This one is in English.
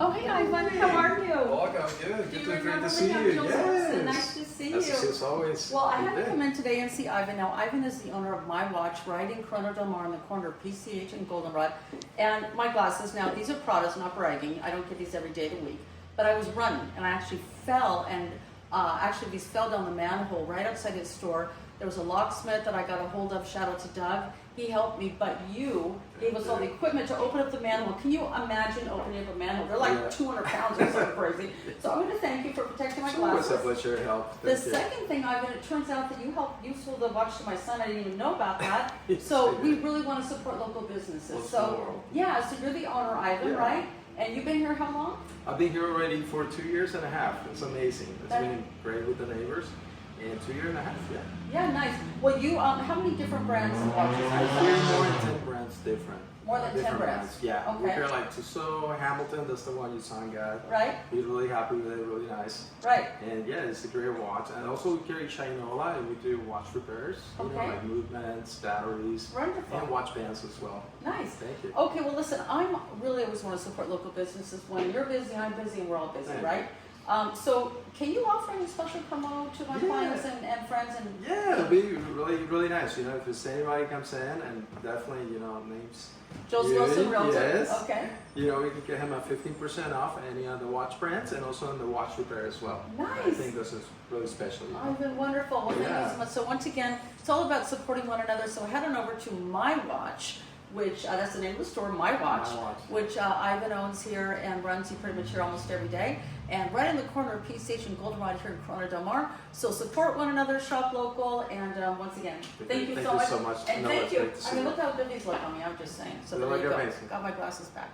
Oh, hey, Ivan, how are you? Welcome, good. Do you Great remember to see me? I'm you. Jules. Yes. Nice to see Nice you. to see you as always. Well, I You had to did. come in today and see Ivan. Now, Ivan is the owner of My Watch, right in Corona Del Mar, in the corner of PCH and Goldenrod. And my glasses, now, these are Pradas, not bragging. I don't get these every day of the week. But I was running, and I actually fell, and actually these fell down the manhole right outside his store. There was a locksmith that I got a hold of, shout out to Doug. He helped me, but you gave us all the equipment to open up the manhole. Can you imagine opening up a manhole? They're like 200 pounds or something crazy. So I'm going to thank you for protecting my It's always glasses. a pleasure to help. The second thing, Ivan, it turns out that you sold the watch to my son. I didn't even know about that. So we really want to support local businesses. So yeah, so you're the owner, Ivan, right? And you've been here how long? I've been here already for 2 years and a half. It's amazing. It's been great with the neighbors. And 2 years and a half, yeah. Yeah, nice. Well, you, how many different brands of watches do you We're have? more than 10 brands different. More than 10 different brands? Yeah. Okay. We're here like Tissot, Hamilton, that's the one you signed, guy. Right? He's really happy with it, really nice. Right. And yeah, it's a great watch. And also we carry Shinola and we do watch repairs. You know, like movements, batteries. Wonderful. And watch bands as well. Nice. Thank you. Okay, well listen, I'm really always want to support local businesses. When you're busy, I'm busy, and we're all busy, right? So can you offer any special promo to my clients and friends? And yeah, it'll be really, really nice. You know, if there's anybody comes in and definitely, you know, names Jules Wilson, Realtor. Yes. Okay. You know, we can get him a 15% off any of the watch brands and also on the watch repair as well. Nice. I think this is really special. You know? I've been wonderful. Well, thank you so much. So once again, it's all about supporting one another. So head on over to My Watch, which that's the name of the store, My Watch, which Ivan owns here and runs pretty much here almost every day. And right in the corner of PCH and Goldenrod here in Corona Del Mar. So support one another, shop local, and once again, thank you so much. So much. And no, thank you. great to see I mean, look how good these look on me. I'm just saying. So they there look you go. amazing. Got my glasses back.